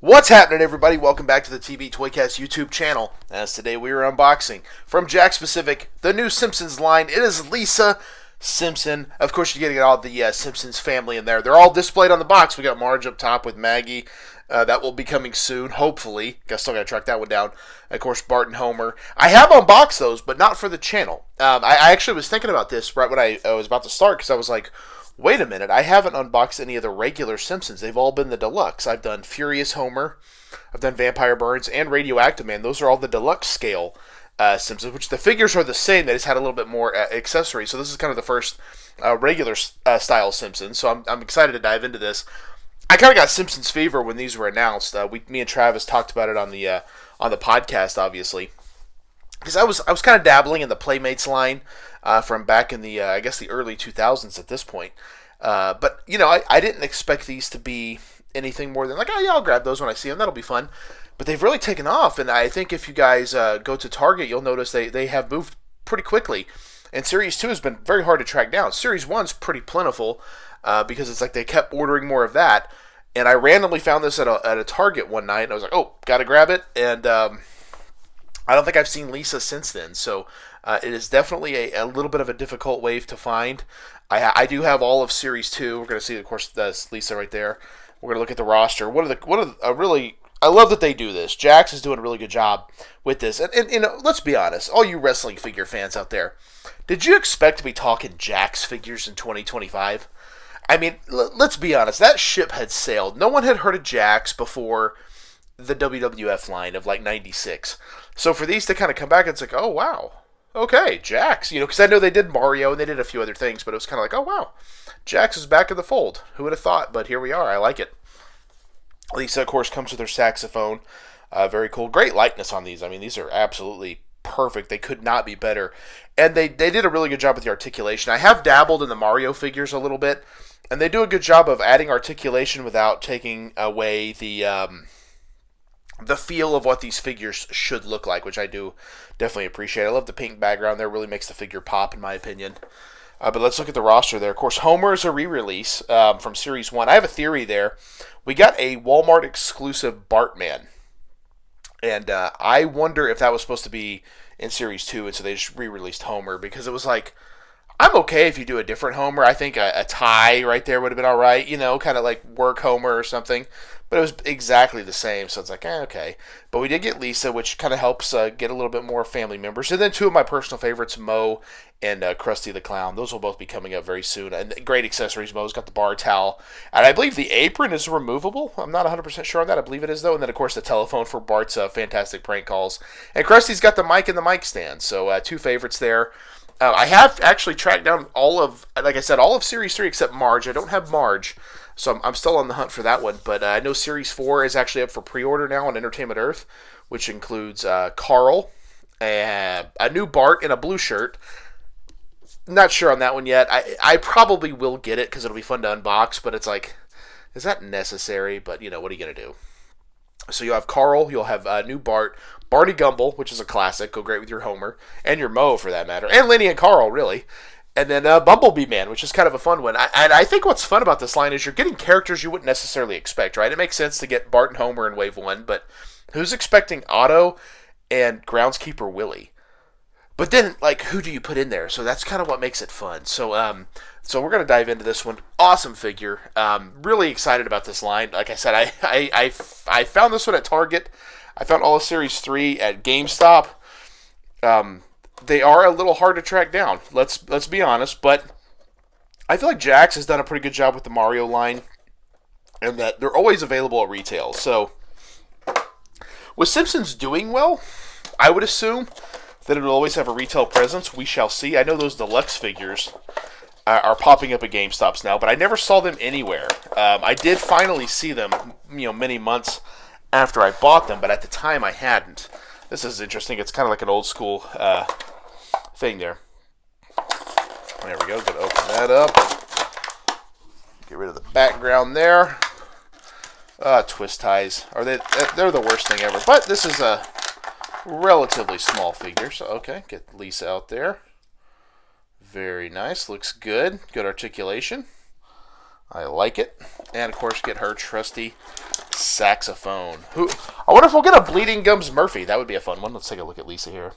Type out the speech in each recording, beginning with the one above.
What's happening, everybody? Welcome back to the TV Toycast YouTube channel. As today we are unboxing from Jakks Pacific the new Simpsons line. It is Lisa Simpson. Of course, you're getting all the Simpsons family in there. They're all displayed on the box. We got Marge up top with Maggie. That will be coming soon, hopefully. Still got to track that one down. Of course, Bart and Homer. I have unboxed those, but not for the channel. I actually was thinking about this right when I was about to start, because I was like, wait a minute, I haven't unboxed any of the regular Simpsons. They've all been the deluxe. I've done Furious Homer, I've done Vampire Burns, and Radioactive Man. Those are all the deluxe scale Simpsons, which the figures are the same. They just had a little bit more accessories. So this is kind of the first regular style Simpsons. So I'm excited to dive into this. I kind of got Simpsons fever when these were announced. Me and Travis talked about it on the podcast, obviously, because I was kind of dabbling in the Playmates line from back in the I guess the early 2000s at this point. But you know, I didn't expect these to be anything more than like, oh yeah, I'll grab those when I see them. That'll be fun. But they've really taken off, and I think if you guys go to Target, you'll notice they have moved pretty quickly. And Series 2 has been very hard to track down. Series 1's pretty plentiful because it's like they kept ordering more of that. And I randomly found this at a Target one night, and I was like, oh, gotta grab it. And I don't think I've seen Lisa since then. So it is definitely a little bit of a difficult wave to find. I do have all of Series 2. We're going to see, of course, that's Lisa right there. We're going to look at the roster. I love that they do this. Jakks is doing a really good job with this. And you know, let's be honest, all you wrestling figure fans out there, did you expect to be talking Jakks figures in 2025? I mean, let's be honest, that ship had sailed. No one had heard of Jakks before the WWF line of like 96. So for these to kind of come back, it's like, oh wow, okay, Jakks. You know, because I know they did Mario and they did a few other things, but it was kind of like, oh wow, Jakks is back in the fold. Who would have thought? But here we are. I like it. Lisa, of course, comes with her saxophone. Very cool. Great likeness on these. I mean, these are absolutely perfect. They could not be better. And they did a really good job with the articulation. I have dabbled in the Mario figures a little bit, and they do a good job of adding articulation without taking away the feel of what these figures should look like, which I do definitely appreciate. I love the pink background there. Really makes the figure pop, in my opinion. But let's look at the roster there. Of course, Homer is a re-release from Series 1. I have a theory there. We got a Walmart exclusive Bartman. And I wonder if that was supposed to be in Series 2, and so they just re-released Homer, because it was like, I'm okay if you do a different Homer. I think a tie right there would have been all right, you know, kind of like work Homer or something. But it was exactly the same, so it's like, okay. But we did get Lisa, which kind of helps get a little bit more family members. And then two of my personal favorites, Moe and Krusty the Clown. Those will both be coming up very soon. And great accessories. Moe's got the bar towel. And I believe the apron is removable. I'm not 100% sure on that. I believe it is, though. And then, of course, the telephone for Bart's fantastic prank calls. And Krusty's got the mic and the mic stand. So two favorites there. I have actually tracked down all of Series 3 except Marge. I don't have Marge, so I'm still on the hunt for that one. But I know Series 4 is actually up for pre-order now on Entertainment Earth, which includes Carl, a new Bart in a blue shirt. Not sure on that one yet. I probably will get it because it'll be fun to unbox, but it's like, is that necessary? But, you know, what are you going to do? So you'll have Carl, you'll have new Bart, Barney Gumble, which is a classic, go great with your Homer, and your Moe for that matter, and Lenny and Carl, really. And then Bumblebee Man, which is kind of a fun one. And I think what's fun about this line is you're getting characters you wouldn't necessarily expect, right? It makes sense to get Bart and Homer in Wave 1, but who's expecting Otto and Groundskeeper Willie? But then, like, who do you put in there? So that's kind of what makes it fun. So we're going to dive into this one. Awesome figure. Really excited about this line. Like I said, I found this one at Target. I found all of Series 3 at GameStop. They are a little hard to track down. Let's be honest. But I feel like Jakks has done a pretty good job with the Mario line, and that they're always available at retail. So with Simpsons doing well, I would assume that it will always have a retail presence. We shall see. I know those deluxe figures are popping up at GameStops now, but I never saw them anywhere. I did finally see them, you know, many months after I bought them, but at the time I hadn't. This is interesting. It's kind of like an old school thing there. There we go. Gonna open that up. Get rid of the background there. Twist ties. They're the worst thing ever. But this is a relatively small figure. So okay, get Lisa out there. Very nice. Looks good. Good articulation. I like it. And of course, get her trusty saxophone. Who? I wonder if we'll get a Bleeding Gums Murphy. That would be a fun one. Let's take a look at Lisa here.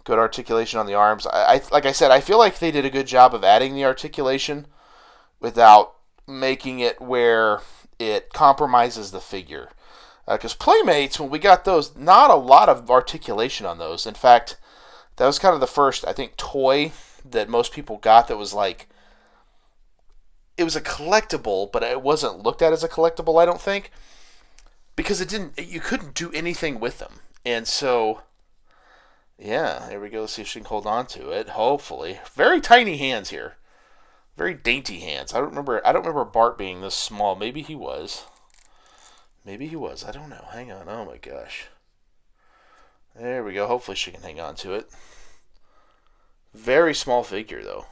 Good articulation on the arms. Like I said, I feel like they did a good job of adding the articulation without making it where it compromises the figure. Because Playmates, when we got those, not a lot of articulation on those. In fact, that was kind of the first, I think, toy that most people got that was like, it was a collectible, but it wasn't looked at as a collectible, I don't think, because you couldn't do anything with them. And so, yeah, there we go. Let's see if she can hold on to it. Hopefully, very tiny hands here, very dainty hands. I don't remember Bart being this small. Maybe he was. I don't know. Hang on. Oh my gosh. There we go. Hopefully she can hang on to it. Very small figure though.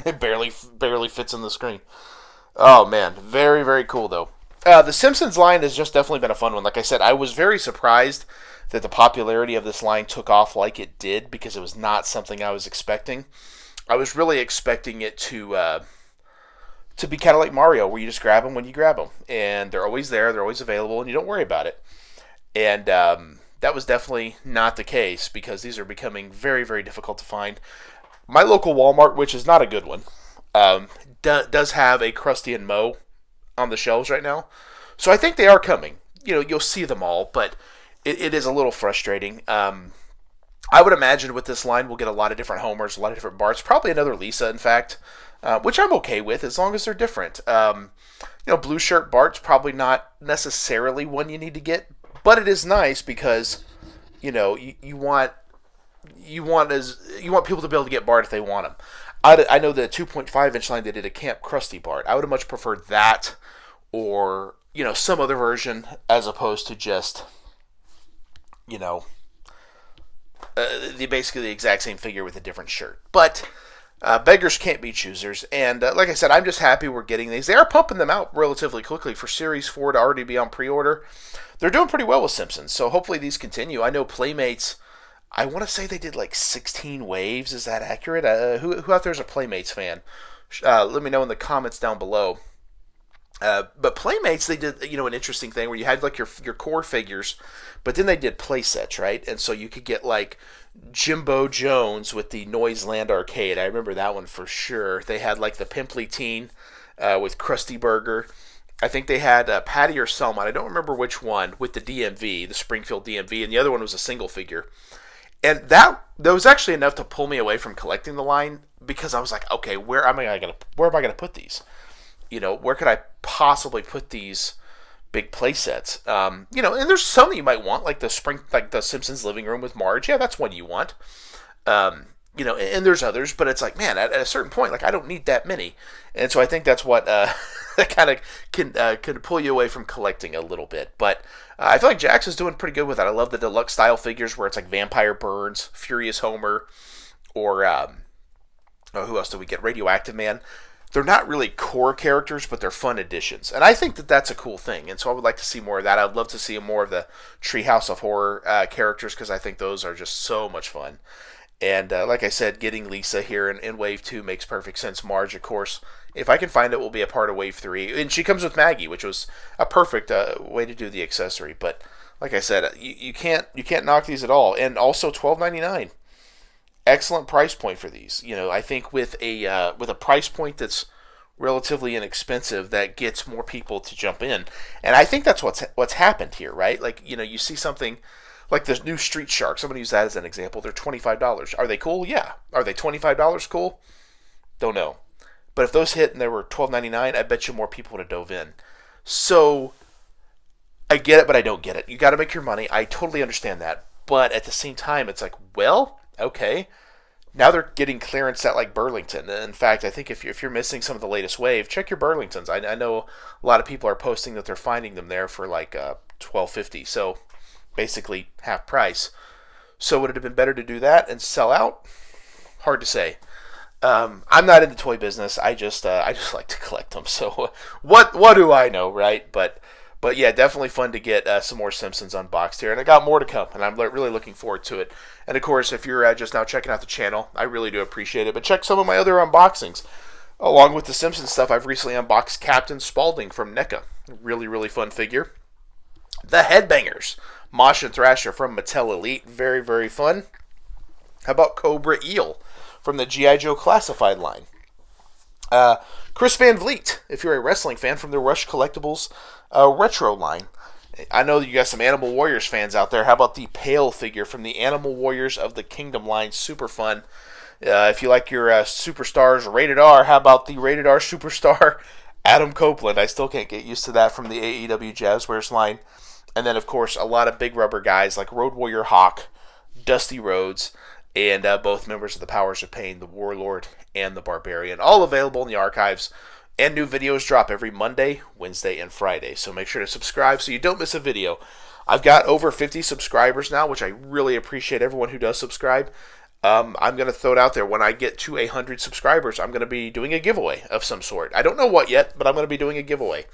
It barely fits in the screen. Oh man, very very cool though. The Simpsons line has just definitely been a fun one. Like I said, I was very surprised that the popularity of this line took off like it did because it was not something I was expecting. I was really expecting it to be kind of like Mario, where you just grab them when you grab them, and they're always there, they're always available, and you don't worry about it. And that was definitely not the case because these are becoming very very difficult to find. My local Walmart, which is not a good one, does have a Krusty and Moe on the shelves right now. So I think they are coming. You'll see them all, but it is a little frustrating. I would imagine with this line we'll get a lot of different Homers, a lot of different Barts, probably another Lisa, in fact, which I'm okay with as long as they're different. Blue shirt Bart's probably not necessarily one you need to get, but it is nice because, you want people to be able to get Bart if they want him. I know the 2.5 inch line they did a Camp Krusty Bart. I would have much preferred that, or some other version as opposed to just basically the exact same figure with a different shirt. But beggars can't be choosers, and like I said, I'm just happy we're getting these. They are pumping them out relatively quickly for Series 4 to already be on pre-order. They're doing pretty well with Simpsons, so hopefully these continue. I know Playmates, I want to say they did like 16 waves. Is that accurate? Who out there is a Playmates fan? Let me know in the comments down below. But Playmates, they did an interesting thing where you had like your core figures, but then they did play sets, right? And so you could get like Jimbo Jones with the Noiseland Arcade. I remember that one for sure. They had like the Pimply Teen with Krusty Burger. I think they had Patty or Selma. I don't remember which one with the DMV, the Springfield DMV, and the other one was a single figure. And that was actually enough to pull me away from collecting the line because I was like, okay, where am I gonna put these? Where could I possibly put these big play sets? And there's some that you might want, like the Simpsons living room with Marge. Yeah, that's one you want. And there's others, but it's like, man, at a certain point, like I don't need that many, and so I think that's what that kind of can pull you away from collecting a little bit. But I feel like Jakks is doing pretty good with that. I love the deluxe style figures where it's like Vampire Burns, Furious Homer, or who else do we get? Radioactive Man. They're not really core characters, but they're fun additions, and I think that that's a cool thing. And so I would like to see more of that. I'd love to see more of the Treehouse of Horror characters because I think those are just so much fun. And like I said, getting Lisa here in Wave 2 makes perfect sense. Marge, of course, if I can find it, will be a part of Wave 3. And she comes with Maggie, which was a perfect way to do the accessory. But like I said, you can't knock these at all. And also $12.99. Excellent price point for these. I think with a price point that's relatively inexpensive, that gets more people to jump in. And I think that's what's happened here, right? Like, you see something like the new Street Shark. Somebody use that as an example. They're $25. Are they cool? Yeah. Are they $25 cool? Don't know. But if those hit and they were $12.99, I bet you more people would have dove in. So I get it, but I don't get it. You got to make your money. I totally understand that. But at the same time, it's like, well, okay. Now they're getting clearance at like Burlington. In fact, I think if you're missing some of the latest wave, check your Burlingtons. I know a lot of people are posting that they're finding them there for like $12.50. So basically half price. So would it have been better to do that and sell out? Hard to say. I'm not in the toy business. I just like to collect them. So what do I know, right? But yeah, definitely fun to get some more Simpsons unboxed here, and I got more to come, and I'm really looking forward to it. And of course, if you're just now checking out the channel, I really do appreciate it. But check some of my other unboxings. Along with the Simpsons stuff, I've recently unboxed Captain Spaulding from NECA. Really, really fun figure. The Headbangers, Mosh and Thrasher from Mattel Elite. Very, very fun. How about Cobra Eel from the G.I. Joe Classified line? Chris Van Vliet, if you're a wrestling fan, from the Rush Collectibles Retro line. I know you got some Animal Warriors fans out there. How about the Pale figure from the Animal Warriors of the Kingdom line? Super fun. If you like your superstars rated R, how about the rated R superstar Adam Copeland? I still can't get used to that from the AEW Jazzwares line. And then, of course, a lot of big rubber guys like Road Warrior Hawk, Dusty Rhodes, and both members of the Powers of Pain, the Warlord and the Barbarian. All available in the archives. And new videos drop every Monday, Wednesday, and Friday. So make sure to subscribe so you don't miss a video. I've got over 50 subscribers now, which I really appreciate everyone who does subscribe. I'm going to throw it out there. When I get to 100 subscribers, I'm going to be doing a giveaway of some sort. I don't know what yet, but I'm going to be doing a giveaway.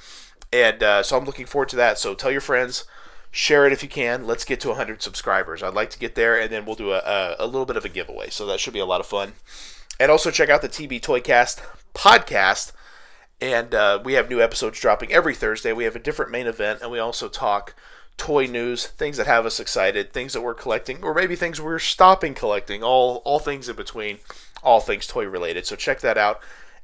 And so I'm looking forward to that. So tell your friends, share it if you can. Let's get to 100 subscribers. I'd like to get there, and then we'll do a little bit of a giveaway. So that should be a lot of fun. And also check out the TB Toycast podcast. And we have new episodes dropping every Thursday. We have a different main event, and we also talk toy news, things that have us excited, things that we're collecting, or maybe things we're stopping collecting, all things in between, all things toy related. So check that out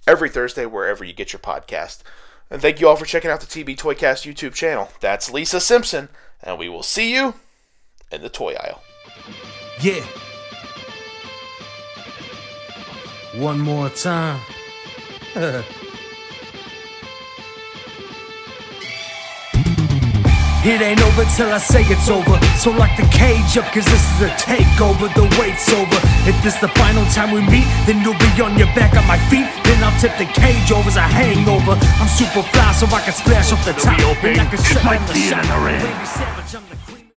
every Thursday wherever you get your podcast. And thank you all for checking out the TB Toycast YouTube channel. That's Lisa Simpson, and we will see you in the toy aisle. Yeah. One more time. It ain't over till I say it's over. So lock the cage up, cause this is a takeover. The wait's over. If this the final time we meet, then you'll be on your back on my feet. Then I'll tip the cage over as a hangover. I'm super fly so I can splash off the top. And I can shut down the shot.